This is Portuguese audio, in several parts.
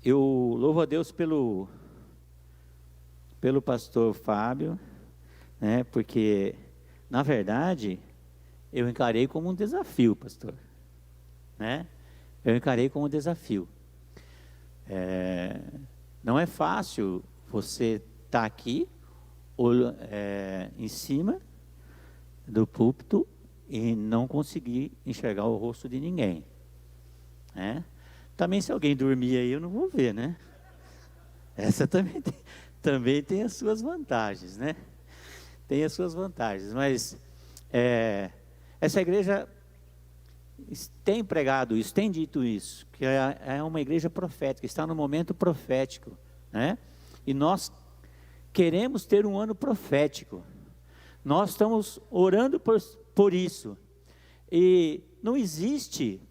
Eu louvo a Deus pelo pastor Fábio, né? Porque, na verdade, eu encarei como um desafio, pastor, né? Eu encarei como um desafio. Não é fácil você estar aqui, em cima do púlpito e não conseguir enxergar o rosto de ninguém, né? Também, se alguém dormir aí, eu não vou ver, né? Essa também tem as suas vantagens, né? Tem as suas vantagens, mas essa igreja tem pregado isso, tem dito isso, que é uma igreja profética, está no momento profético, né? E nós queremos ter um ano profético. Nós estamos orando por isso. E não existe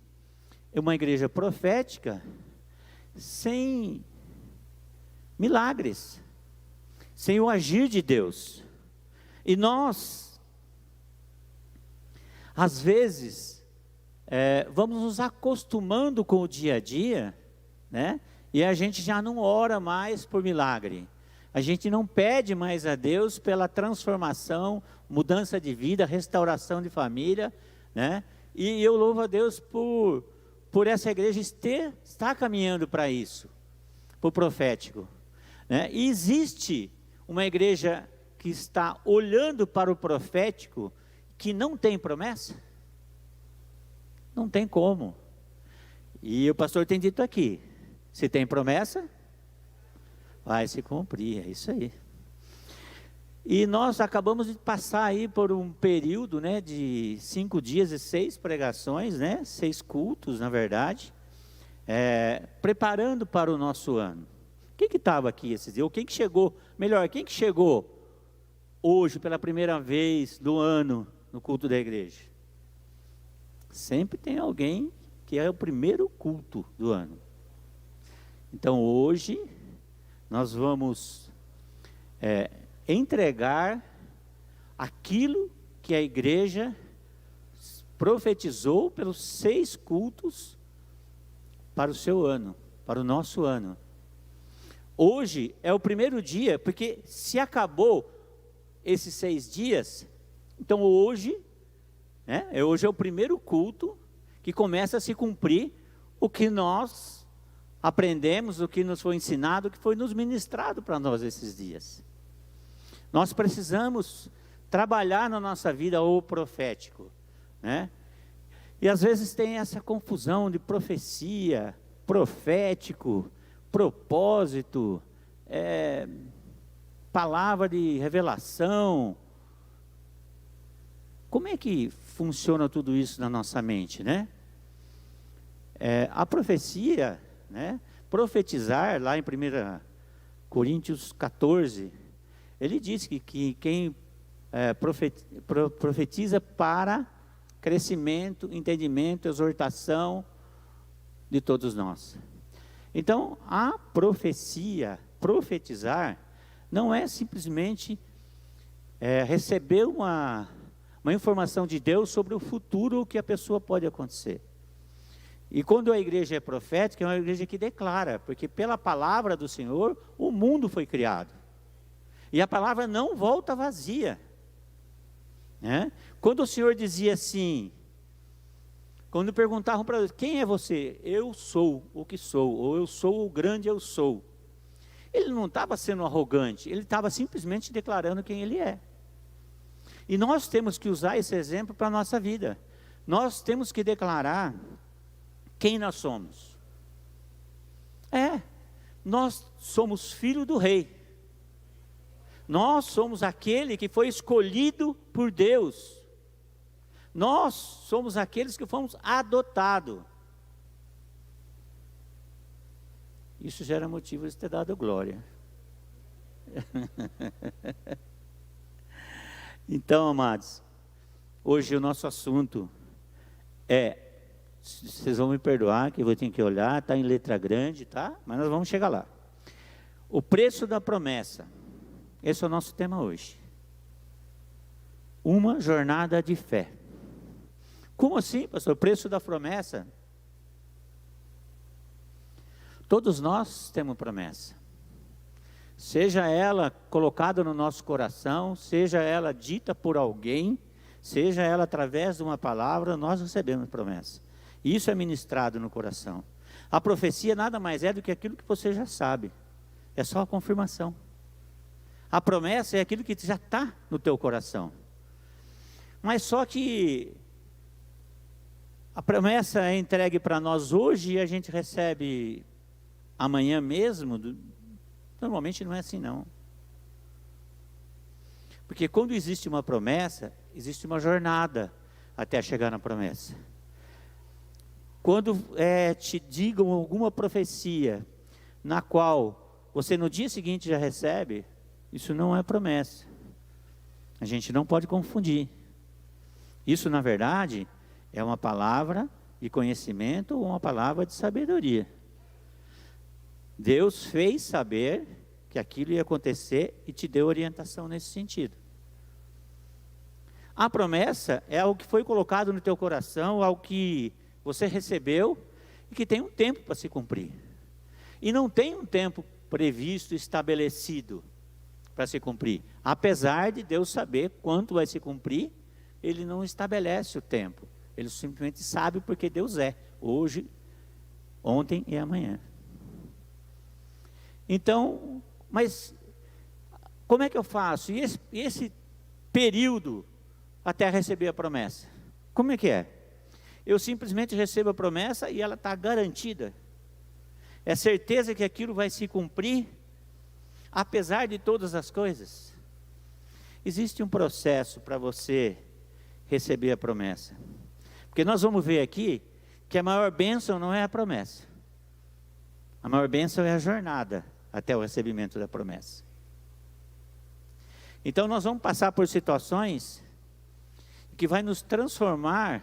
uma igreja profética sem milagres, sem o agir de Deus. E nós, às vezes, vamos nos acostumando com o dia a dia, né? E a gente já não ora mais por milagre. A gente não pede mais a Deus pela transformação, mudança de vida, restauração de família, né? E eu louvo a Deus por essa igreja estar caminhando para isso, para o profético, né? E existe uma igreja que está olhando para o profético que não tem promessa? Não tem como. E o pastor tem dito aqui, se tem promessa, vai se cumprir, é isso aí. E nós acabamos de passar aí por um período, né, de 5 dias e 6 pregações, né, 6 cultos, na verdade, preparando para o nosso ano. Quem que estava aqui esses dias? Ou quem que chegou hoje pela primeira vez do ano no culto da igreja? Sempre tem alguém que é o primeiro culto do ano. Então hoje nós vamos entregar aquilo que a igreja profetizou pelos 6 cultos para o seu ano, para o nosso ano. Hoje é o primeiro dia, porque se acabou esses 6 dias, então hoje é o primeiro culto que começa a se cumprir o que nós aprendemos, o que nos foi ensinado, o que foi nos ministrado para nós esses dias. Nós precisamos trabalhar na nossa vida o profético, né? E às vezes tem essa confusão de profecia, profético, propósito, palavra de revelação. Como é que funciona tudo isso na nossa mente, né? A profecia, né? Profetizar, lá em 1 Coríntios 14, ele diz que quem profetiza para crescimento, entendimento, exortação de todos nós. Então, a profecia, profetizar, não é simplesmente receber uma informação de Deus sobre o futuro que a pessoa pode acontecer. E quando a igreja é profética, é uma igreja que declara, porque pela palavra do Senhor, o mundo foi criado. E a palavra não volta vazia, né? Quando o Senhor dizia assim, quando perguntavam para ele, quem é você? Eu sou o que sou, ou eu sou o grande eu sou. Ele não estava sendo arrogante, ele estava simplesmente declarando quem ele é. E nós temos que usar esse exemplo para a nossa vida. Nós temos que declarar quem nós somos. Nós somos filho do rei. Nós somos aquele que foi escolhido por Deus. Nós somos aqueles que fomos adotados. Isso gera motivo de ter dado glória. Então, amados, hoje o nosso assunto vocês vão me perdoar que eu vou ter que olhar, está em letra grande, tá? Mas nós vamos chegar lá. O preço da promessa. Esse é o nosso tema hoje. Uma jornada de fé. Como assim, pastor? O preço da promessa? Todos nós temos promessa. Seja ela colocada no nosso coração, seja ela dita por alguém, seja ela através de uma palavra, nós recebemos promessa. Isso é ministrado no coração. A profecia nada mais é do que aquilo que você já sabe. É só a confirmação. A promessa é aquilo que já está no teu coração. Mas só que a promessa é entregue para nós hoje e a gente recebe amanhã mesmo. Normalmente não é assim não. Porque quando existe uma promessa, existe uma jornada até chegar na promessa. Quando te digam alguma profecia, na qual você no dia seguinte já recebe, isso não é promessa. A gente não pode confundir. Isso, na verdade, é uma palavra de conhecimento ou uma palavra de sabedoria. Deus fez saber que aquilo ia acontecer e te deu orientação nesse sentido. A promessa é algo que foi colocado no teu coração, algo que você recebeu e que tem um tempo para se cumprir. E não tem um tempo previsto, estabelecido para se cumprir. Apesar de Deus saber quanto vai se cumprir, Ele não estabelece o tempo. Ele simplesmente sabe porque Deus é. Hoje, ontem e amanhã. Então, mas como é que eu faço? E esse período até receber a promessa? Como é que é? Eu simplesmente recebo a promessa e ela está garantida. É certeza que aquilo vai se cumprir, apesar de todas as coisas. Existe um processo para você receber a promessa. Porque nós vamos ver aqui que a maior bênção não é a promessa. A maior bênção é a jornada até o recebimento da promessa. Então nós vamos passar por situações que vai nos transformar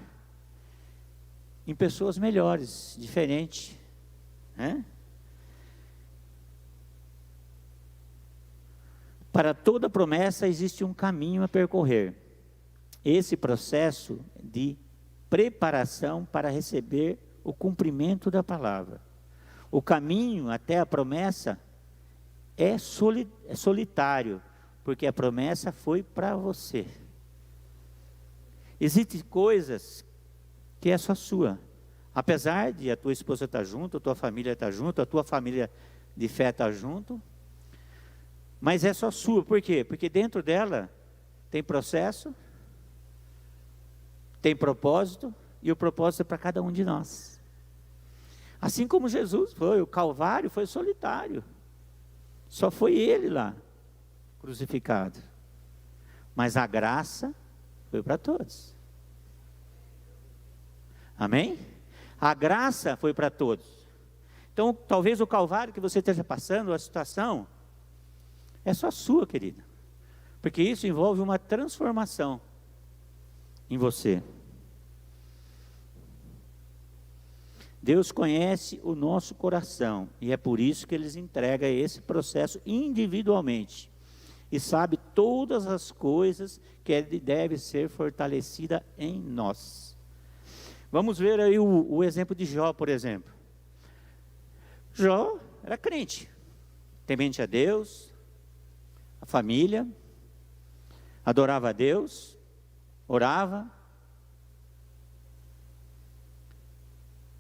em pessoas melhores, diferentes, né? Para toda promessa existe um caminho a percorrer. Esse processo de preparação para receber o cumprimento da palavra. O caminho até a promessa é solitário, porque a promessa foi para você. Existem coisas que é só sua. Apesar de a tua esposa estar junto, a tua família estar junto, a tua família de fé estar junto, mas é só sua. Por quê? Porque dentro dela tem processo, tem propósito, e o propósito é para cada um de nós. Assim como Jesus foi, o Calvário foi solitário. Só foi ele lá, crucificado. Mas a graça foi para todos. Amém? A graça foi para todos. Então, talvez o Calvário que você esteja passando, a situação, é só sua, querida. Porque isso envolve uma transformação em você. Deus conhece o nosso coração e é por isso que Ele entrega esse processo individualmente e sabe todas as coisas que deve ser fortalecida em nós. Vamos ver aí o exemplo de Jó, por exemplo. Jó era crente, temente a Deus, a família, adorava a Deus, orava.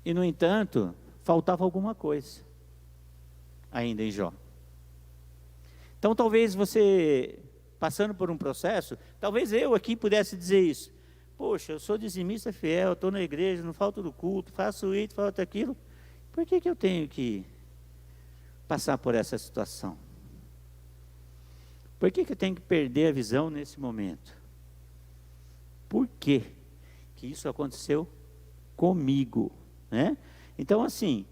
E, no entanto, faltava alguma coisa ainda em Jó. Então, talvez você, passando por um processo, talvez eu aqui pudesse dizer isso. Poxa, eu sou dizimista fiel, estou na igreja, não falto do culto, faço isso, faço aquilo. Por que eu tenho que passar por essa situação? Por que eu tenho que perder a visão nesse momento? Por que isso aconteceu comigo? Né? Então, assim,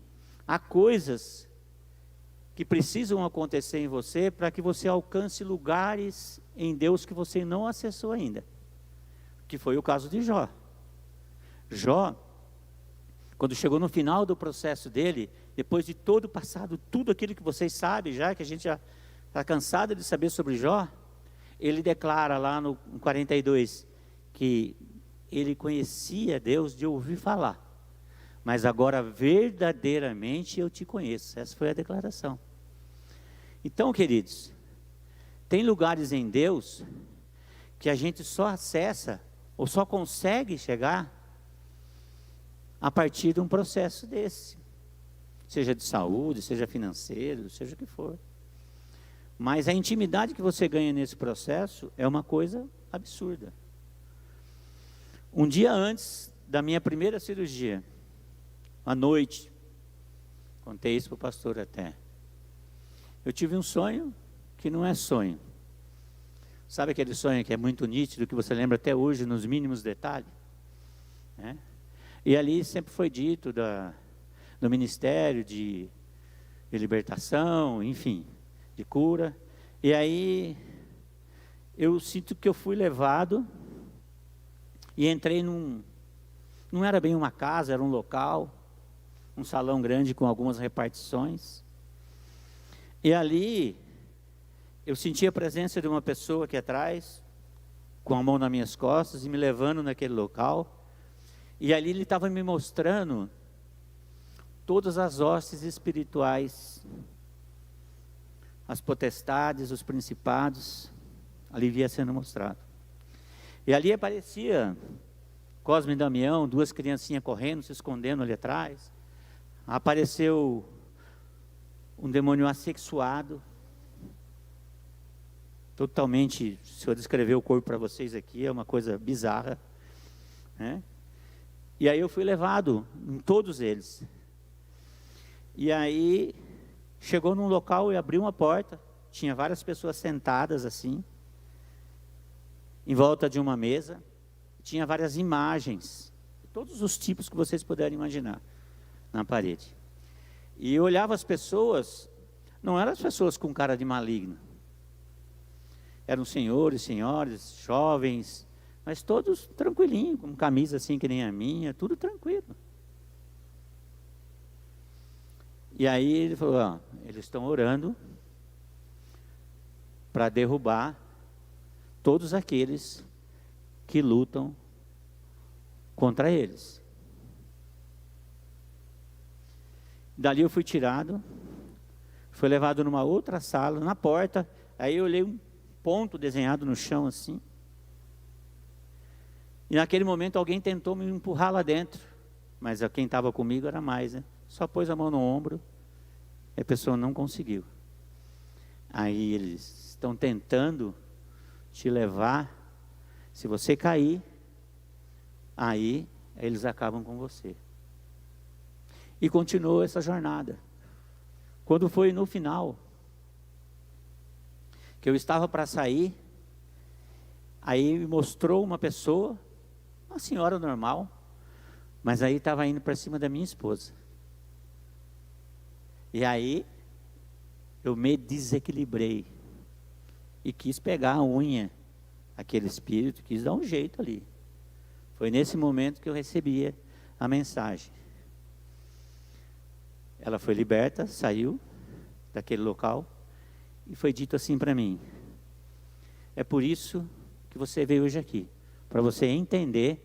há coisas que precisam acontecer em você para que você alcance lugares em Deus que você não acessou ainda, que foi o caso de Jó. Jó, quando chegou no final do processo dele, depois de todo o passado, tudo aquilo que vocês sabem já, que a gente já está cansado de saber sobre Jó, ele declara lá no 42, que ele conhecia Deus de ouvir falar, mas agora verdadeiramente eu te conheço. Essa foi a declaração. Então, queridos, tem lugares em Deus que a gente só acessa ou só consegue chegar a partir de um processo desse, seja de saúde, seja financeiro, seja o que for. Mas a intimidade que você ganha nesse processo é uma coisa absurda. Um dia antes da minha primeira cirurgia, à noite, contei isso para o pastor até, eu tive um sonho que não é sonho. Sabe aquele sonho que é muito nítido, que você lembra até hoje nos mínimos detalhes? E ali sempre foi dito do ministério de libertação, enfim, de cura. E aí eu sinto que eu fui levado e entrei não era bem uma casa, era um local, um salão grande com algumas repartições. E ali eu senti a presença de uma pessoa aqui atrás, com a mão nas minhas costas e me levando naquele local. E ali ele estava me mostrando todas as hostes espirituais, as potestades, os principados, ali via sendo mostrado. E ali aparecia Cosme e Damião, duas criancinhas correndo, se escondendo ali atrás. Apareceu um demônio assexuado, totalmente, se eu descrever o corpo para vocês aqui, é uma coisa bizarra, né? E aí eu fui levado em todos eles. E aí chegou num local e abriu uma porta, tinha várias pessoas sentadas assim, em volta de uma mesa, tinha várias imagens, todos os tipos que vocês puderem imaginar, na parede. E eu olhava as pessoas, não eram as pessoas com cara de maligno, eram senhores, senhoras, jovens, mas todos tranquilinhos, com camisa assim que nem a minha, tudo tranquilo. E aí ele falou, eles estão orando para derrubar todos aqueles que lutam contra eles. Dali eu fui tirado, fui levado numa outra sala, na porta, aí eu olhei um ponto desenhado no chão assim, e naquele momento alguém tentou me empurrar lá dentro, mas quem estava comigo era mais, né? Só pôs a mão no ombro, e a pessoa não conseguiu. Aí eles estão tentando te levar, se você cair, aí eles acabam com você. E continuou essa jornada. Quando foi no final, que eu estava para sair, aí me mostrou uma pessoa, uma senhora normal, mas aí estava indo para cima da minha esposa. E aí eu me desequilibrei e quis pegar a unha, aquele espírito, quis dar um jeito ali. Foi nesse momento que eu recebia a mensagem. Ela foi liberta, saiu daquele local e foi dito assim para mim: é por isso que você veio hoje aqui, para você entender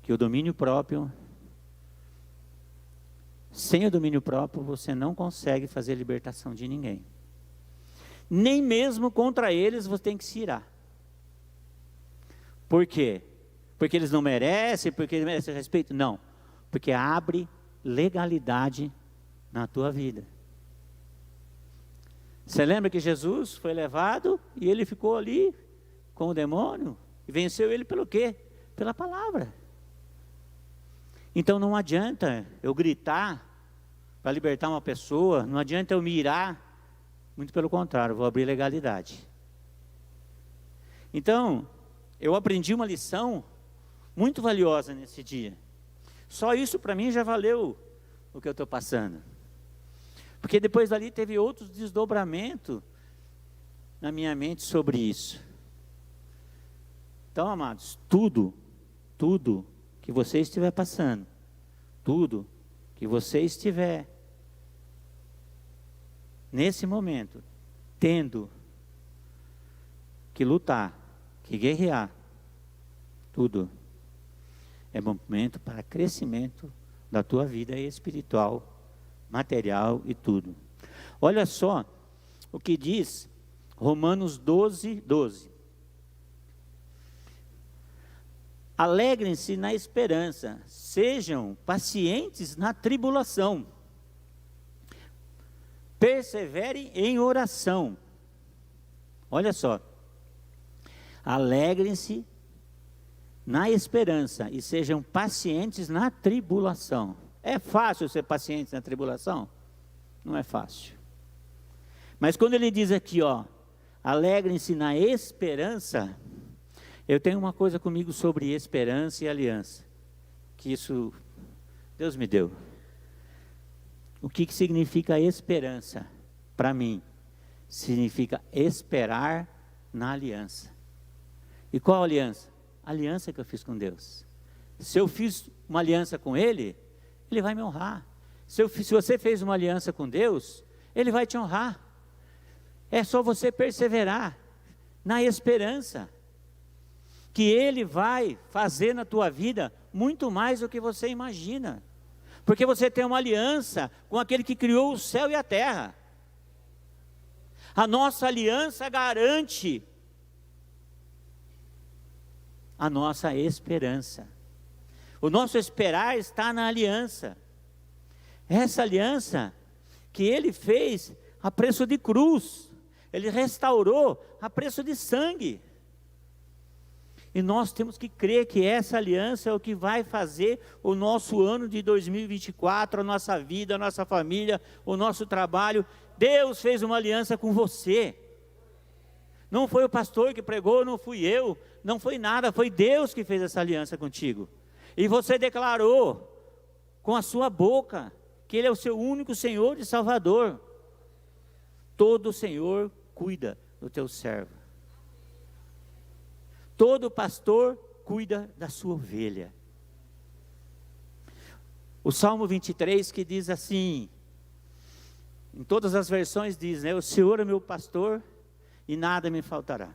que o domínio próprio, sem o domínio próprio, você não consegue fazer libertação de ninguém. Nem mesmo contra eles você tem que se irar. Por quê? Porque eles não merecem, porque eles merecem respeito? Não, porque abre legalidade na tua vida. Você lembra que Jesus foi levado e ele ficou ali com o demônio e venceu ele pelo quê? Pela palavra. Então não adianta eu gritar para libertar uma pessoa, não adianta eu me irar, muito pelo contrário, eu vou abrir legalidade. Então, eu aprendi uma lição muito valiosa nesse dia. Só isso para mim já valeu o que eu estou passando. Porque depois dali teve outros desdobramentos na minha mente sobre isso. Então, amados, tudo que você estiver passando, tudo que você estiver nesse momento tendo que lutar, que guerrear, tudo é momento para crescimento da tua vida espiritual, material e tudo. Olha só o que diz Romanos 12, 12. Alegrem-se na esperança, sejam pacientes na tribulação, perseverem em oração. Olha só, alegrem-se na esperança e sejam pacientes na tribulação. É fácil ser paciente na tribulação? Não é fácil. Mas quando ele diz aqui, ó, alegrem-se na esperança, eu tenho uma coisa comigo sobre esperança e aliança, que isso Deus me deu. O que significa esperança? Para mim, significa esperar na aliança. E qual aliança? A aliança que eu fiz com Deus. Se eu fiz uma aliança com Ele, Ele vai me honrar. Se você fez uma aliança com Deus, Ele vai te honrar. É só você perseverar na esperança que Ele vai fazer na tua vida muito mais do que você imagina. Porque você tem uma aliança com aquele que criou o céu e a terra. A nossa aliança garante a nossa esperança. O nosso esperar está na aliança. Essa aliança que Ele fez a preço de cruz. Ele restaurou a preço de sangue. E nós temos que crer que essa aliança é o que vai fazer o nosso ano de 2024, a nossa vida, a nossa família, o nosso trabalho. Deus fez uma aliança com você. Não foi o pastor que pregou, não fui eu, não foi nada, foi Deus que fez essa aliança contigo. E você declarou com a sua boca que Ele é o seu único Senhor e Salvador. Todo Senhor cuida do teu servo. Todo pastor cuida da sua ovelha. O Salmo 23 que diz assim, em todas as versões diz, né? O Senhor é meu pastor e nada me faltará.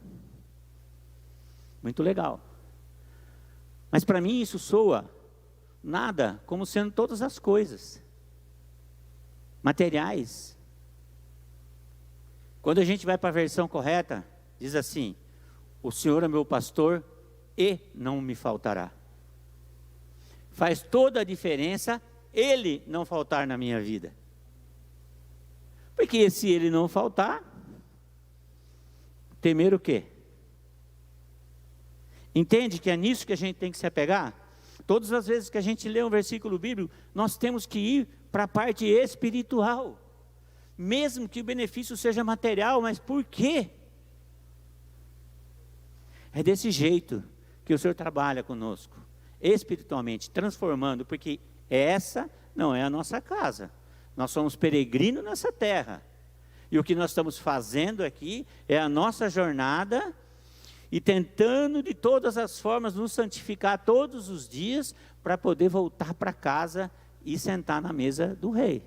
Muito legal. Mas para mim isso soa nada como sendo todas as coisas materiais. Quando a gente vai para a versão correta, diz assim, o Senhor é meu pastor e não me faltará. Faz toda a diferença Ele não faltar na minha vida. Porque se Ele não faltar, temer o quê? Entende que é nisso que a gente tem que se apegar? Todas as vezes que a gente lê um versículo bíblico, nós temos que ir para a parte espiritual. Mesmo que o benefício seja material, mas por quê? É desse jeito que o Senhor trabalha conosco, espiritualmente, transformando, porque essa não é a nossa casa. Nós somos peregrinos nessa terra. E o que nós estamos fazendo aqui é a nossa jornada e tentando de todas as formas nos santificar todos os dias para poder voltar para casa e sentar na mesa do rei.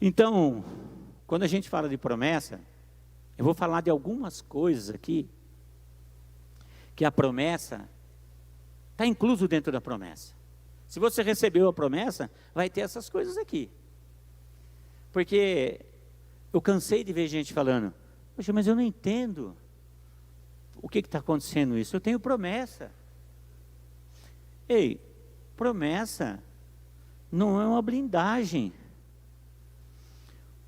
Então, quando a gente fala de promessa, eu vou falar de algumas coisas aqui, que a promessa está incluso dentro da promessa. Se você recebeu a promessa, vai ter essas coisas aqui. Porque eu cansei de ver gente falando, poxa, mas eu não entendo o que está acontecendo isso. Eu tenho promessa. Ei, promessa não é uma blindagem.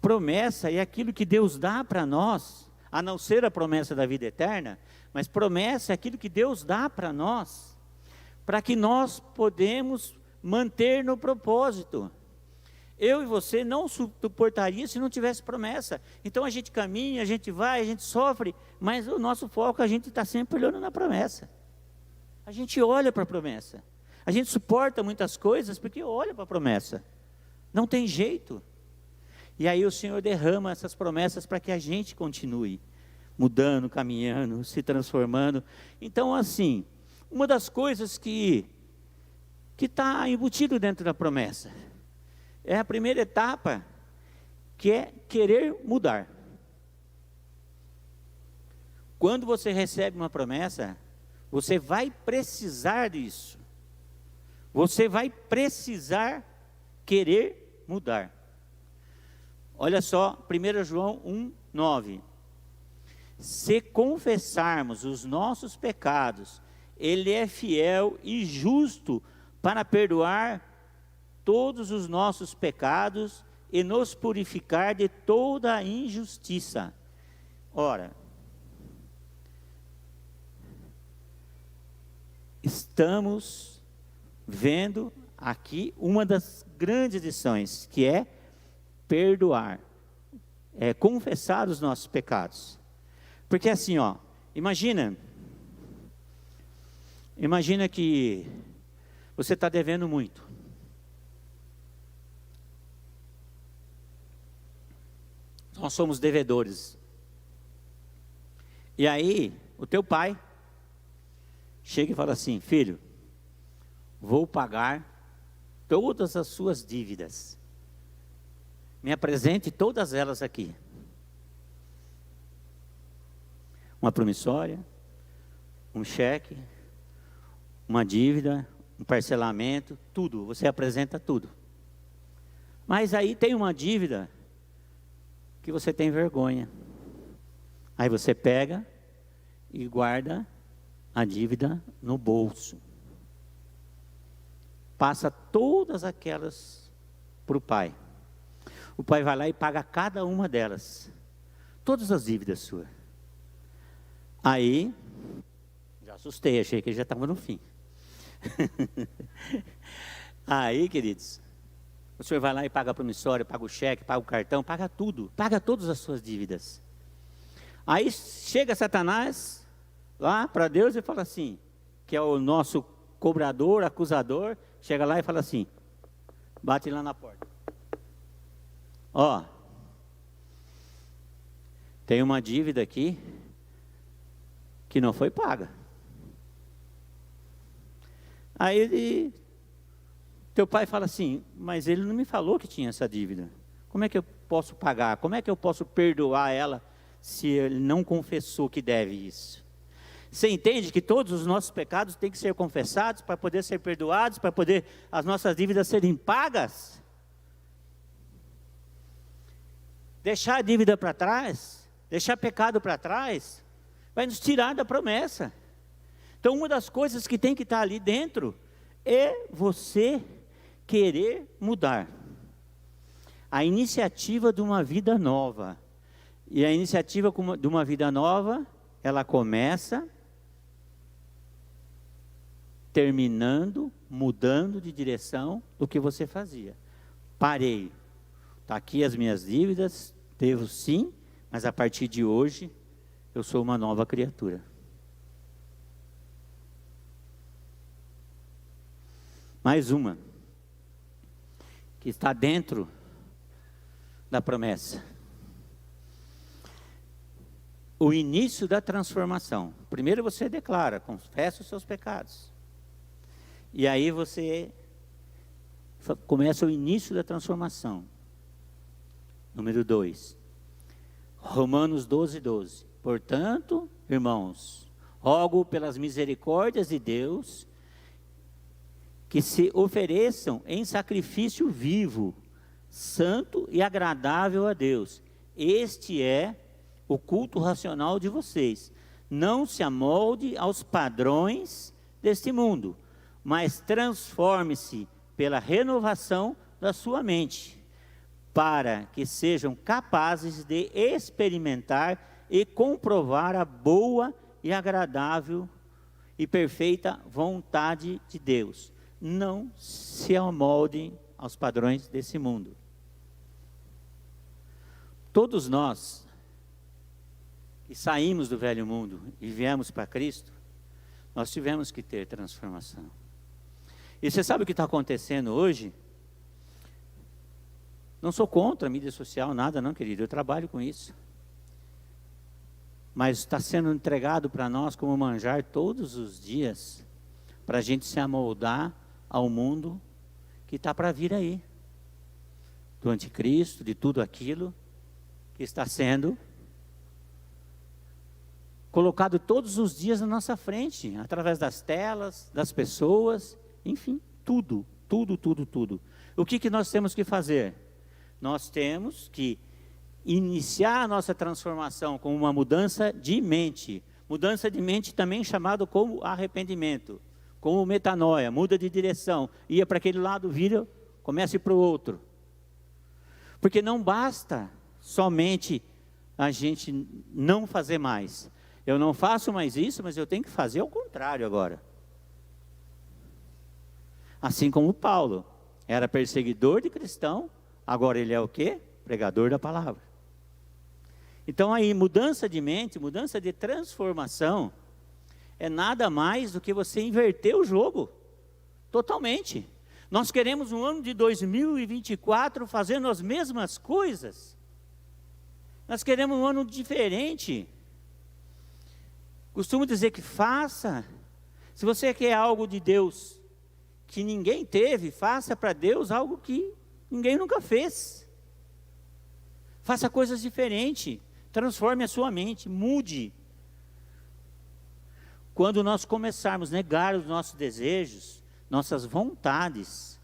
Promessa é aquilo que Deus dá para nós, a não ser a promessa da vida eterna, mas promessa é aquilo que Deus dá para nós, para que nós podemos manter no propósito. Eu e você não suportaria se não tivesse promessa. Então a gente caminha, a gente vai, a gente sofre, mas o nosso foco, a gente está sempre olhando na promessa. A gente olha para a promessa. A gente suporta muitas coisas porque olha para a promessa. Não tem jeito. E aí o Senhor derrama essas promessas para que a gente continue mudando, caminhando, se transformando. Então assim, uma das coisas que está embutido dentro da promessa é a primeira etapa, que é querer mudar. Quando você recebe uma promessa, você vai precisar disso. Você vai precisar querer mudar. Olha só, 1 João 1:9. Se confessarmos os nossos pecados, Ele é fiel e justo para perdoar todos os nossos pecados e nos purificar de toda a injustiça. Ora, estamos vendo aqui uma das grandes lições, que é perdoar, é confessar os nossos pecados. Porque assim, ó, imagina que você está devendo muito. Nós somos devedores. E aí, o teu pai chega e fala assim: filho, vou pagar todas as suas dívidas. Me apresente todas elas aqui. Uma promissória, um cheque, uma dívida, um parcelamento, tudo. Você apresenta tudo. Mas aí tem uma dívida que você tem vergonha. Aí você pega e guarda a dívida no bolso. Passa todas aquelas para o pai. O pai vai lá e paga cada uma delas. Todas as dívidas suas. Aí, já assustei, achei que ele já estava no fim. Aí, queridos, o senhor vai lá e paga a promissória, paga o cheque, paga o cartão, paga tudo. Paga todas as suas dívidas. Aí chega Satanás lá para Deus e fala assim, que é o nosso cobrador, acusador, chega lá e fala assim, bate lá na porta. Ó, tem uma dívida aqui que não foi paga. Aí teu pai fala assim, mas ele não me falou que tinha essa dívida. Como é que eu posso pagar? Como é que eu posso perdoar ela se ele não confessou que deve isso? Você entende que todos os nossos pecados têm que ser confessados para poder ser perdoados, para poder as nossas dívidas serem pagas? Deixar a dívida para trás, deixar pecado para trás, vai nos tirar da promessa. Então, uma das coisas que tem que estar ali dentro é você querer mudar. A iniciativa de uma vida nova. E a iniciativa de uma vida nova, ela começa terminando, mudando de direção do que você fazia. Parei. Está aqui as minhas dívidas, devo sim, mas a partir de hoje, eu sou uma nova criatura. Mais uma, que está dentro da promessa. O início da transformação. Primeiro você declara, confessa os seus pecados. E aí você começa o início da transformação. Número 2. Romanos 12:12. Portanto, irmãos, rogo pelas misericórdias de Deus, que se ofereçam em sacrifício vivo, santo e agradável a Deus. Este é o culto racional de vocês. Não se amolde aos padrões deste mundo, mas transforme-se pela renovação da sua mente, para que sejam capazes de experimentar e comprovar a boa e agradável e perfeita vontade de Deus. Não se amoldem aos padrões desse mundo. Todos nós que saímos do velho mundo e viemos para Cristo, nós tivemos que ter transformação. E você sabe o que está acontecendo hoje? Não sou contra a mídia social, nada não, querido, eu trabalho com isso. Mas está sendo entregado para nós como manjar todos os dias, para a gente se amoldar ao mundo que está para vir aí. Do anticristo, de tudo aquilo que está sendo colocado todos os dias na nossa frente, através das telas, das pessoas, enfim, tudo. O que nós temos que fazer? Nós temos que iniciar a nossa transformação com uma mudança de mente. Mudança de mente também chamado como arrependimento, como metanoia, muda de direção, ia para aquele lado, vira, começa a ir para o outro. Porque não basta somente a gente não fazer mais. Eu não faço mais isso, mas eu tenho que fazer ao contrário agora. Assim como Paulo, era perseguidor de cristão, agora ele é o quê? Pregador da palavra. Então aí, mudança de mente, mudança de transformação, é nada mais do que você inverter o jogo, totalmente. Nós queremos um ano de 2024 fazendo as mesmas coisas. Nós queremos um ano diferente. Costumo dizer que faça. Se você quer algo de Deus que ninguém teve, faça para Deus algo que ninguém nunca fez. Faça coisas diferentes. Transforme a sua mente, mude. Quando nós começarmos a negar os nossos desejos, nossas vontades,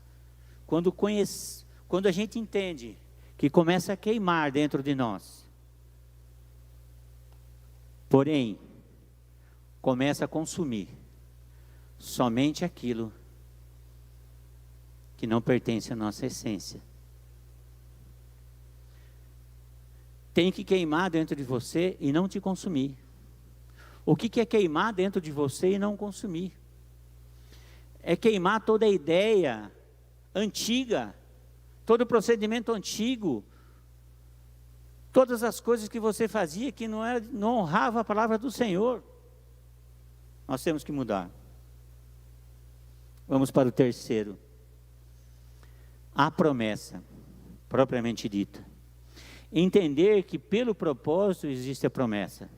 quando a gente entende que começa a queimar dentro de nós, porém, começa a consumir somente aquilo que não pertence à nossa essência. Tem que queimar dentro de você e não te consumir. O que é queimar dentro de você e não consumir? É queimar toda a ideia antiga, todo o procedimento antigo, todas as coisas que você fazia que não honrava a palavra do Senhor. Nós temos que mudar. Vamos para o terceiro. A promessa, propriamente dita. Entender que pelo propósito existe a promessa.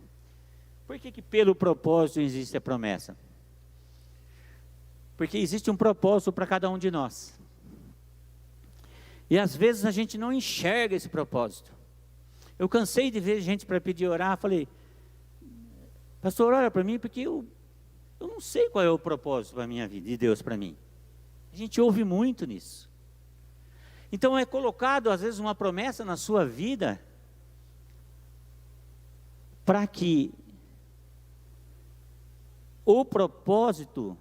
Por que pelo propósito existe a promessa? Porque existe um propósito para cada um de nós. E às vezes a gente não enxerga esse propósito. Eu cansei de ver gente para pedir orar, falei, pastor, ora para mim, porque eu não sei qual é o propósito para a minha vida, de Deus para mim. A gente ouve muito nisso. Então é colocado às vezes uma promessa na sua vida, para que o propósito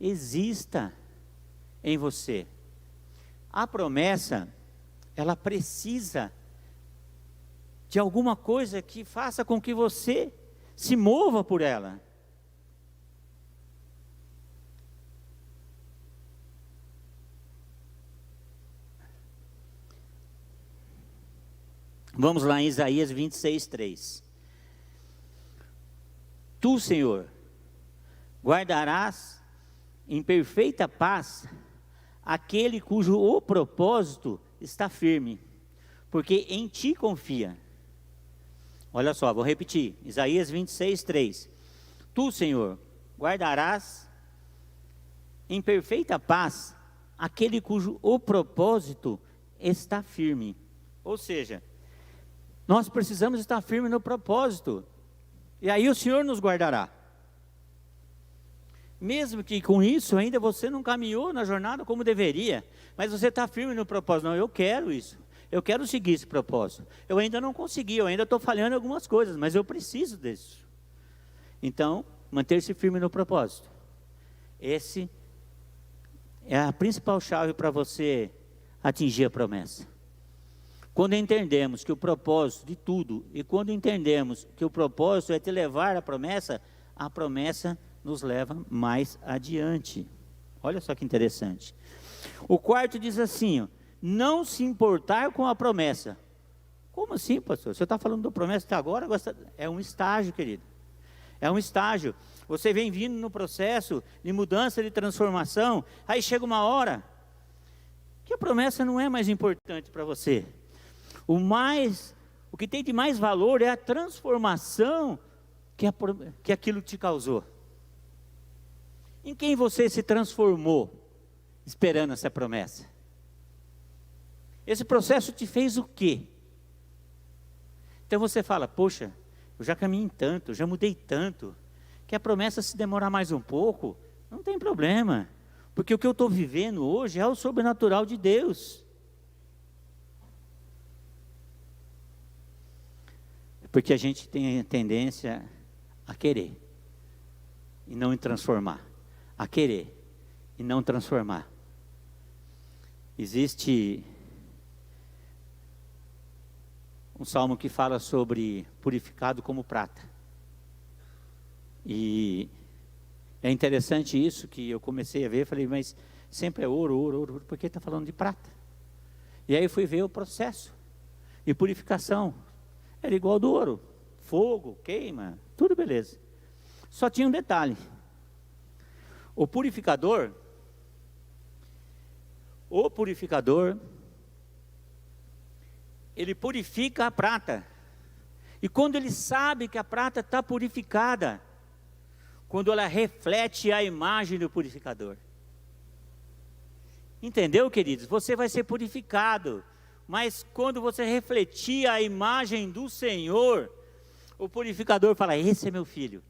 exista em você. A promessa, ela precisa de alguma coisa que faça com que você se mova por ela. Vamos lá em Isaías 26:3. Tu, Senhor, guardarás em perfeita paz aquele cujo o propósito está firme, porque em ti confia. Olha só, vou repetir, Isaías 26:3. Tu, Senhor, guardarás em perfeita paz aquele cujo o propósito está firme. Ou seja, nós precisamos estar firmes no propósito, e aí o Senhor nos guardará. Mesmo que com isso ainda você não caminhou na jornada como deveria, mas você está firme no propósito. Não, eu quero isso, eu quero seguir esse propósito. Eu ainda não consegui, eu ainda estou falhando em algumas coisas, mas eu preciso disso. Então, manter-se firme no propósito. Esse é a principal chave para você atingir a promessa. Quando entendemos que o propósito de tudo, e quando entendemos que o propósito é te levar à promessa, a promessa nos leva mais adiante. Olha só que interessante. O quarto diz assim, ó, não se importar com a promessa. Como assim, pastor? Você está falando da promessa até agora? É um estágio, querido. É um estágio. Você vem vindo no processo de mudança, de transformação, aí chega uma hora que a promessa não é mais importante para você. O que tem de mais valor é a transformação que aquilo te causou. Em quem você se transformou esperando essa promessa? Esse processo te fez o quê? Então você fala, poxa, eu já caminhei tanto, eu já mudei tanto, que a promessa, se demorar mais um pouco, não tem problema, porque o que eu estou vivendo hoje é o sobrenatural de Deus. Porque a gente tem a tendência a querer e não transformar, a querer e não transformar. Existe um salmo que fala sobre purificado como prata. E é interessante isso, que eu comecei a ver, falei, mas sempre é ouro, ouro, ouro, por que está falando de prata? E aí fui ver o processo de purificação. Era igual ao do ouro, fogo, queima, tudo beleza. Só tinha um detalhe: o purificador, ele purifica a prata. E quando ele sabe que a prata está purificada, quando ela reflete a imagem do purificador. Entendeu, queridos? Você vai ser purificado, mas quando você refletir a imagem do Senhor, o purificador fala: esse é meu filho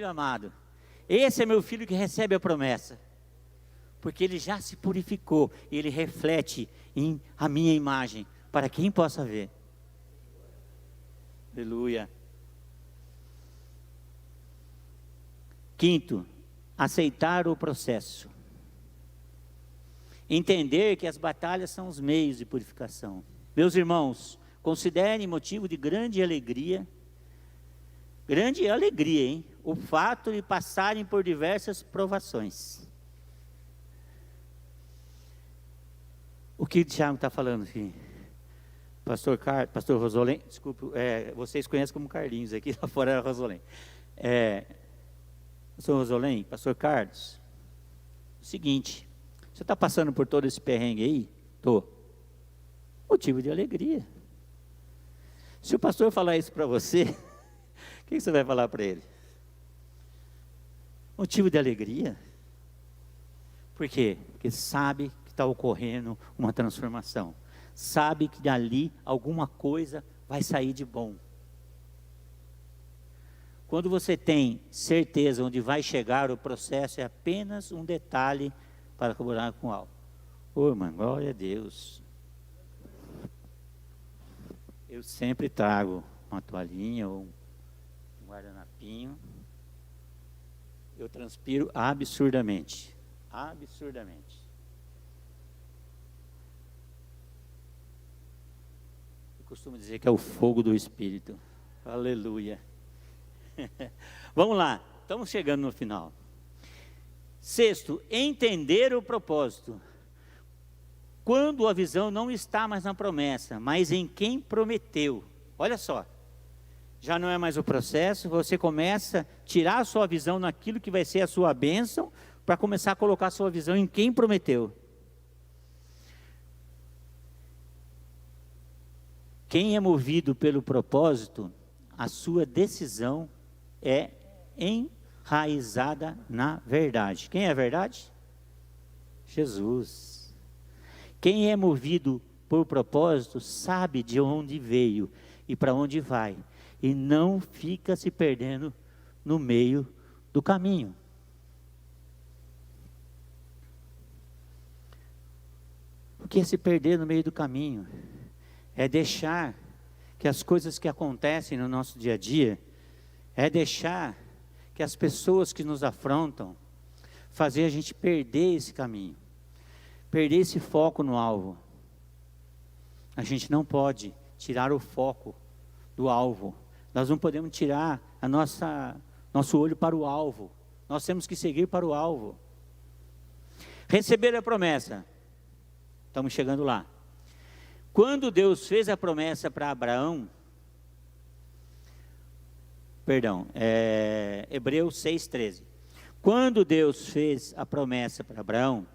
amado, esse é meu filho que recebe a promessa, porque ele já se purificou, e ele reflete a minha imagem, para quem possa ver. Aleluia. Quinto, aceitar o processo. Entender que as batalhas são os meios de purificação. Meus irmãos, considerem motivo de grande alegria, hein? O fato de passarem por diversas provações. O que o Tiago está falando, filho? Pastor Rosolém, desculpe, vocês conhecem como Carlinhos, aqui lá fora era Rosolém. Pastor Rosolém, Pastor Carlos, seguinte, você está passando por todo esse perrengue aí? Estou. Motivo de alegria. Se o pastor falar isso para você, o que você vai falar para ele? Motivo de alegria? Por quê? Porque sabe que está ocorrendo uma transformação. Sabe que dali alguma coisa vai sair de bom. Quando você tem certeza onde vai chegar, o processo é apenas um detalhe para colaborar com algo. Ô, irmão, glória a Deus. Eu sempre trago uma toalhinha ou um guardanapinho. Eu transpiro absurdamente. Absurdamente. Eu costumo dizer que é o fogo do Espírito. Aleluia. Vamos lá, estamos chegando no final. Sexto, entender o propósito. Quando a visão não está mais na promessa, mas em quem prometeu. Olha só, já não é mais o processo, você começa a tirar a sua visão naquilo que vai ser a sua bênção, para começar a colocar a sua visão em quem prometeu. Quem é movido pelo propósito, a sua decisão é enraizada na verdade. Quem é a verdade? Jesus. Quem é movido por propósito sabe de onde veio e para onde vai, e não fica se perdendo no meio do caminho. O que é se perder no meio do caminho? É deixar que as coisas que acontecem no nosso dia a dia, é deixar que as pessoas que nos afrontam, fazer a gente perder esse caminho, perder esse foco no alvo. A gente não pode tirar o foco do alvo. Nós não podemos tirar nosso olho para o alvo. Nós temos que seguir para o alvo. Receber a promessa. Estamos chegando lá. Quando Deus fez a promessa para Abraão, Hebreus 6,13. Quando Deus fez a promessa para Abraão,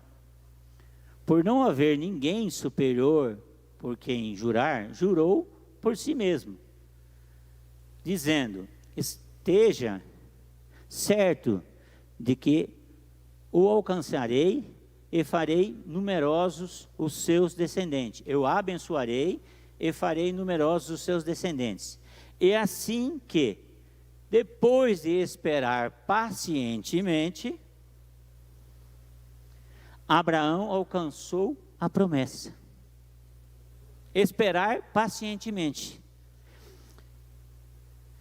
por não haver ninguém superior por quem jurar, jurou por si mesmo, dizendo: esteja certo de que o alcançarei e farei numerosos os seus descendentes. Eu abençoarei e farei numerosos os seus descendentes. E assim que, depois de esperar pacientemente, Abraão alcançou a promessa. Esperar pacientemente.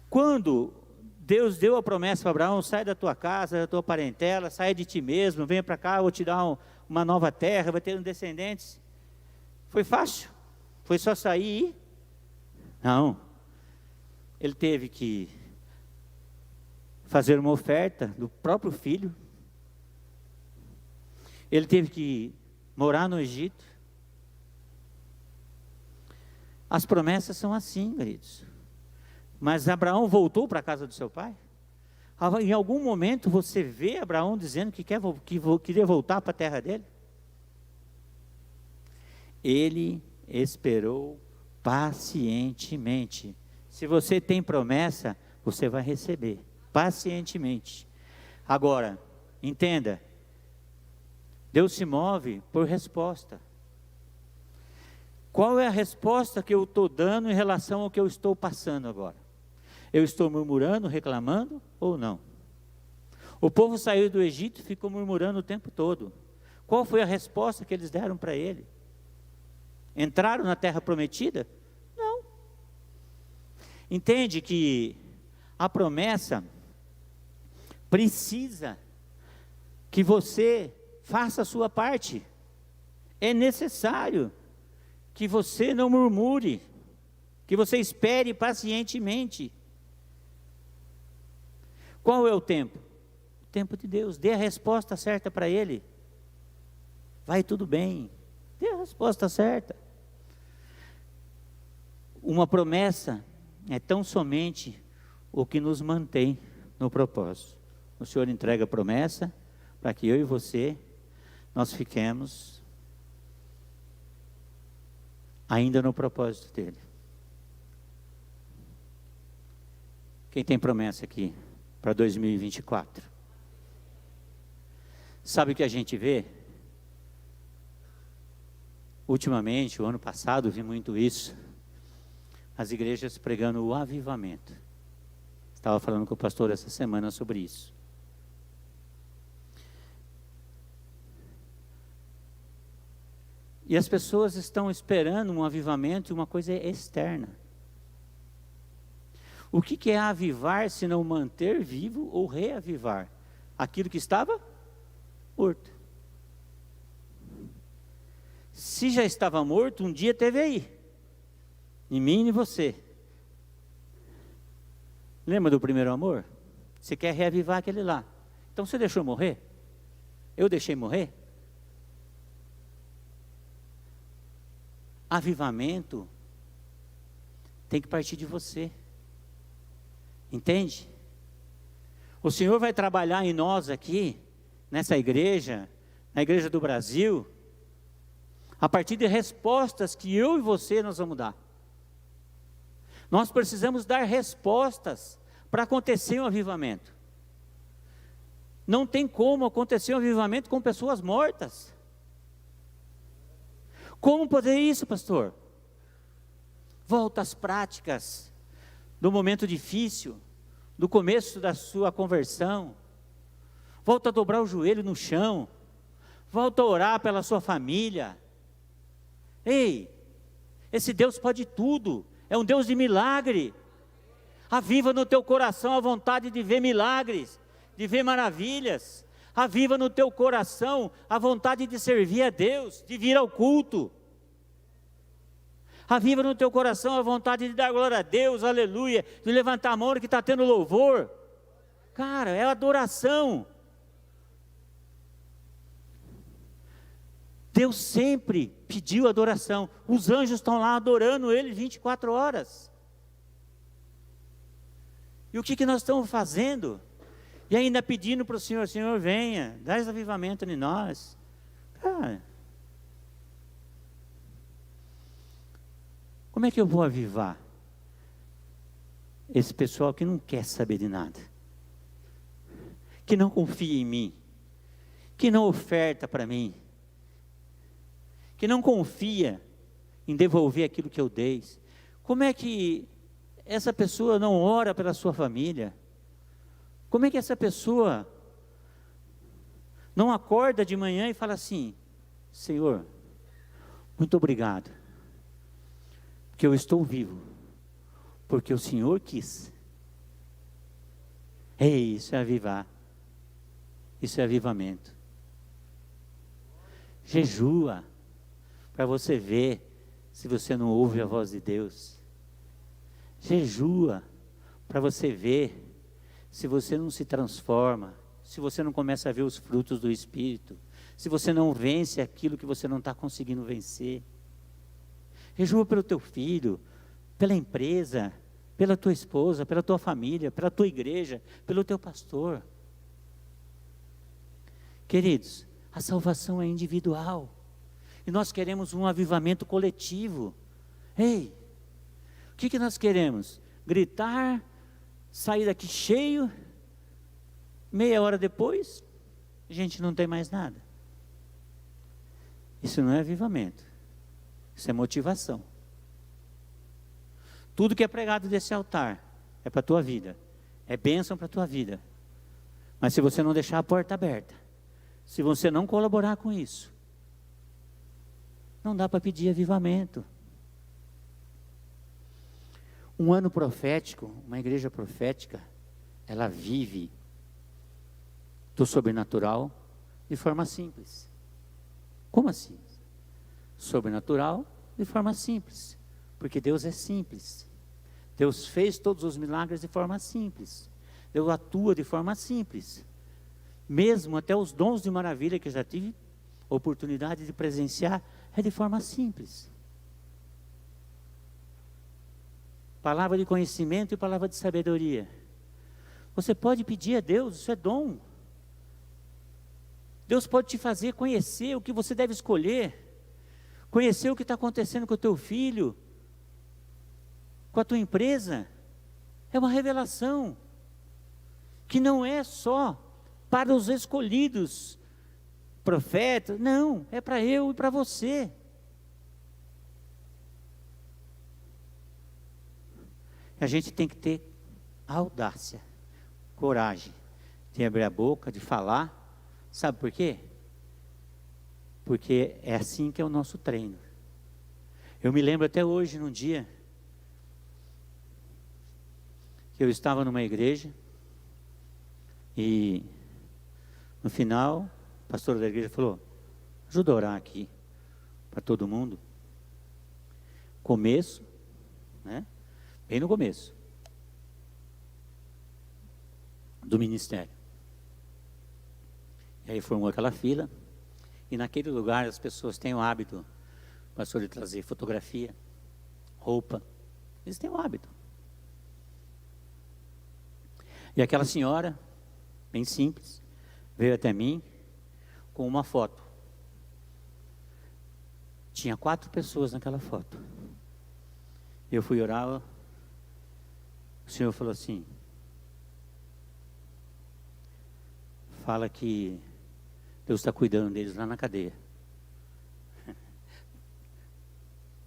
Quando Deus deu a promessa para Abraão: sai da tua casa, da tua parentela, sai de ti mesmo, venha para cá, eu vou te dar uma nova terra, vai ter descendentes. Foi fácil? Foi só sair e ir? Não. Ele teve que fazer uma oferta do próprio filho. Ele teve que morar no Egito. As promessas são assim, queridos. Mas Abraão voltou para a casa do seu pai? Em algum momento você vê Abraão dizendo que queria voltar para a terra dele? Ele esperou pacientemente. Se você tem promessa, você vai receber pacientemente. Agora, entenda, Deus se move por resposta. Qual é a resposta que eu estou dando em relação ao que eu estou passando agora? Eu estou murmurando, reclamando ou não? O povo saiu do Egito e ficou murmurando o tempo todo. Qual foi a resposta que eles deram para ele? Entraram na terra prometida? Não. Entende que a promessa precisa que você faça a sua parte. É necessário que você não murmure, que você espere pacientemente. Qual é o tempo? O tempo de Deus. Dê a resposta certa para ele. Vai tudo bem. Dê a resposta certa. Uma promessa é tão somente o que nos mantém no propósito. O Senhor entrega a promessa para que eu e você, nós fiquemos ainda no propósito dele. Quem tem promessa aqui para 2024? Sabe o que a gente vê? Ultimamente, o ano passado, vi muito isso. As igrejas pregando o avivamento. Estava falando com o pastor essa semana sobre isso. E as pessoas estão esperando um avivamento e uma coisa externa. O que é avivar se não manter vivo ou reavivar aquilo que estava morto? Se já estava morto, um dia teve aí, em mim e em você. Lembra do primeiro amor? Você quer reavivar aquele lá. Então você deixou morrer? Eu deixei morrer? Avivamento tem que partir de você. Entende? O Senhor vai trabalhar em nós aqui, nessa igreja, na igreja do Brasil, a partir de respostas que eu e você nós vamos dar. Nós precisamos dar respostas para acontecer um avivamento. Não tem como acontecer um avivamento com pessoas mortas. Como poder isso, pastor? Volta às práticas do momento difícil, do começo da sua conversão. Volta a dobrar o joelho no chão. Volta a orar pela sua família. Ei, esse Deus pode tudo. É um Deus de milagre. Aviva no teu coração a vontade de ver milagres, de ver maravilhas. Aviva no teu coração a vontade de servir a Deus, de vir ao culto. Aviva no teu coração a vontade de dar glória a Deus, aleluia, de levantar a mão que está tendo louvor. Cara, é adoração. Deus sempre pediu adoração. Os anjos estão lá adorando Ele 24 horas. E o que nós estamos fazendo? E ainda pedindo para o Senhor: Senhor, venha, dá esse avivamento em nós. Cara, como é que eu vou avivar esse pessoal que não quer saber de nada, que não confia em mim, que não oferta para mim, que não confia em devolver aquilo que eu dei? Como é que essa pessoa não ora pela sua família? Como é que essa pessoa não acorda de manhã e fala assim: Senhor, muito obrigado, porque eu estou vivo, porque o Senhor quis. Ei, isso é avivar, isso é avivamento. Jejua, para você ver se você não ouve a voz de Deus. Jejua, para você ver se você não se transforma, se você não começa a ver os frutos do Espírito, se você não vence aquilo que você não está conseguindo vencer. Jejua pelo teu filho, pela empresa, pela tua esposa, pela tua família, pela tua igreja, pelo teu pastor. Queridos, a salvação é individual, e nós queremos um avivamento coletivo. Ei, o que nós queremos? Gritar, sair daqui cheio, meia hora depois, a gente não tem mais nada. Isso não é avivamento, isso é motivação. Tudo que é pregado desse altar é para a tua vida, é bênção para a tua vida. Mas se você não deixar a porta aberta, se você não colaborar com isso, não dá para pedir avivamento. Um ano profético, uma igreja profética, ela vive do sobrenatural de forma simples. Como assim? Sobrenatural de forma simples, porque Deus é simples. Deus fez todos os milagres de forma simples. Deus atua de forma simples. Mesmo até os dons de maravilha que eu já tive oportunidade de presenciar, é de forma simples. Palavra de conhecimento e palavra de sabedoria. Você pode pedir a Deus, isso é dom. Deus pode te fazer conhecer o que você deve escolher, conhecer o que está acontecendo com o teu filho, com a tua empresa. É uma revelação, que não é só para os escolhidos, profetas, não, é para eu e para você. A gente tem que ter audácia, coragem de abrir a boca, de falar. Sabe por quê? Porque é assim que é o nosso treino. Eu me lembro até hoje, num dia, que eu estava numa igreja, e no final, o pastor da igreja falou: ajuda a orar aqui, para todo mundo. Começo, né? Bem no começo do ministério. E aí formou aquela fila, e naquele lugar as pessoas têm o hábito, pastor, de trazer fotografia, roupa, eles têm o hábito. E aquela senhora, bem simples, veio até mim com uma foto. Tinha 4 pessoas naquela foto. Eu fui orar, o Senhor falou assim: fala que Deus está cuidando deles lá na cadeia.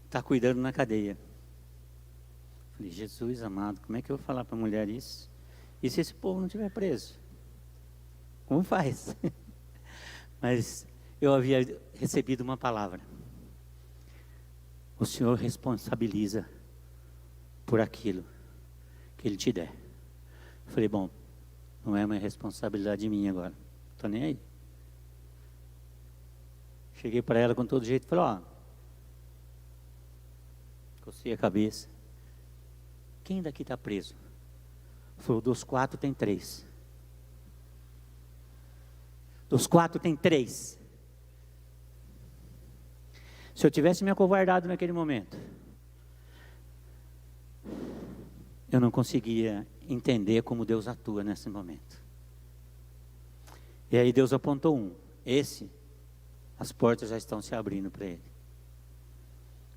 Está cuidando na cadeia. Falei: Jesus amado, como é que eu vou falar para a mulher isso? E se esse povo não estiver preso? Como faz? Mas eu havia recebido uma palavra: o Senhor responsabiliza por aquilo que Ele te der. Eu falei: bom, não é uma responsabilidade minha agora, estou nem aí. Cheguei para ela com todo jeito e falei: ó, cocei a cabeça. Quem daqui está preso? Falou: dos 4 tem 3. Dos 4 tem 3. Se eu tivesse me acovardado naquele momento, eu não conseguia entender como Deus atua nesse momento. E aí Deus apontou um. Esse, as portas já estão se abrindo para ele.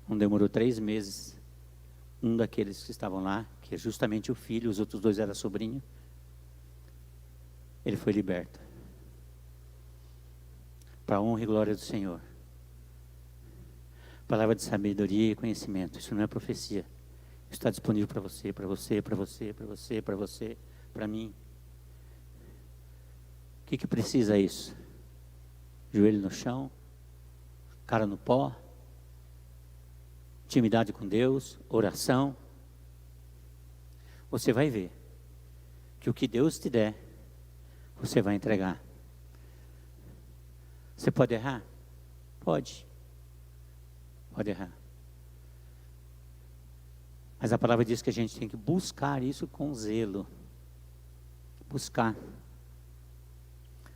Não demorou 3 meses. Um daqueles que estavam lá, que é justamente o filho, os outros 2 eram sobrinho, ele foi liberto. Para a honra e glória do Senhor. Palavra de sabedoria e conhecimento. Isso não é profecia. está disponível para você, para você, para você, para você, para você, para mim. O que precisa isso? Joelho no chão, cara no pó, intimidade com Deus, oração. Você vai ver que o que Deus te der, você vai entregar. Você pode errar? Pode errar. Mas a palavra diz que a gente tem que buscar isso com zelo. Buscar.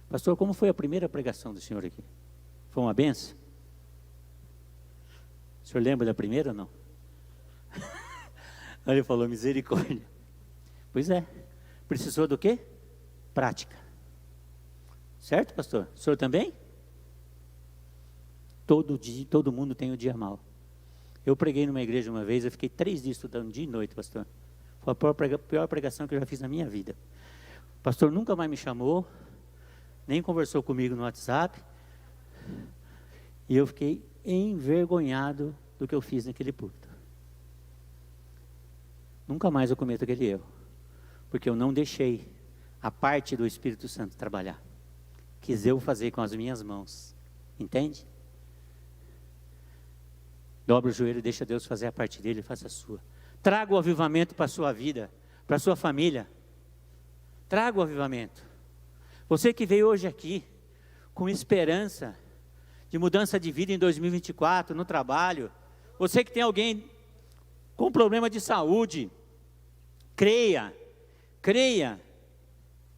Pastor, como foi a primeira pregação do senhor aqui? Foi uma benção? O senhor lembra da primeira ou não? Ele falou misericórdia. Pois é. Precisou do quê? Prática. Certo, pastor? O senhor também? Todo dia, todo mundo tem o dia mau. Eu preguei numa igreja uma vez, eu fiquei 3 dias estudando dia e noite, pastor. Foi a pior pregação que eu já fiz na minha vida. O pastor nunca mais me chamou, nem conversou comigo no WhatsApp. E eu fiquei envergonhado do que eu fiz naquele púlpito. Nunca mais eu cometo aquele erro. Porque eu não deixei a parte do Espírito Santo trabalhar. Quis eu fazer com as minhas mãos. Entende? Dobra o joelho e deixa Deus fazer a parte dele e faça a sua. Traga o avivamento para a sua vida, para a sua família. Traga o avivamento. Você que veio hoje aqui com esperança de mudança de vida em 2024, no trabalho. Você que tem alguém com problema de saúde, creia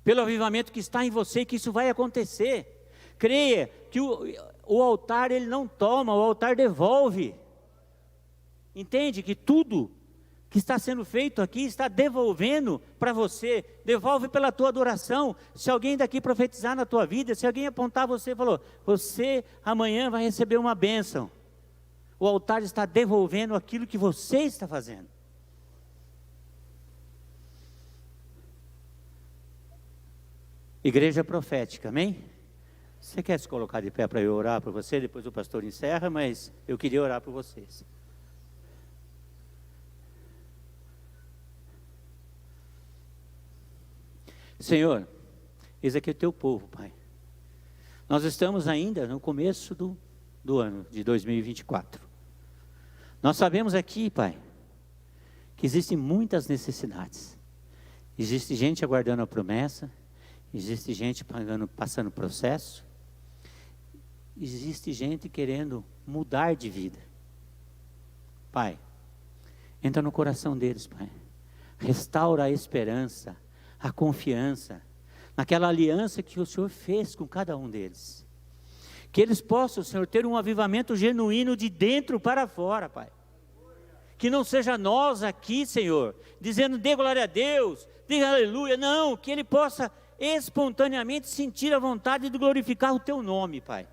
pelo avivamento que está em você, que isso vai acontecer. Creia que o altar ele não toma, o altar devolve. Entende que tudo que está sendo feito aqui está devolvendo para você, devolve pela tua adoração. Se alguém daqui profetizar na tua vida, se alguém apontar você e falou, você amanhã vai receber uma bênção, o altar está devolvendo aquilo que você está fazendo. Igreja profética, amém? Você quer se colocar de pé para eu orar por você? Depois o pastor encerra, mas eu queria orar por vocês. Senhor, esse aqui é o teu povo, Pai. Nós estamos ainda no começo do ano de 2024. Nós sabemos aqui, Pai, que existem muitas necessidades. Existe gente aguardando a promessa, existe gente passando processo, existe gente querendo mudar de vida. Pai, entra no coração deles, Pai. Restaura a esperança, a confiança, naquela aliança que o Senhor fez com cada um deles. Que eles possam, Senhor, ter um avivamento genuíno de dentro para fora, Pai. Que não seja nós aqui, Senhor, dizendo dê glória a Deus, diga aleluia. Não, que ele possa espontaneamente sentir a vontade de glorificar o teu nome, Pai.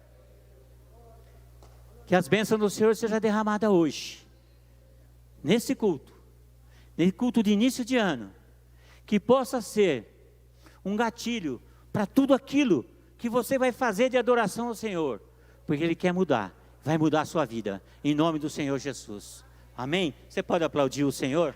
Que as bênçãos do Senhor sejam derramadas hoje, nesse culto de início de ano. Que possa ser um gatilho para tudo aquilo que você vai fazer de adoração ao Senhor. Porque Ele quer mudar, vai mudar a sua vida. Em nome do Senhor Jesus. Amém? Você pode aplaudir o Senhor?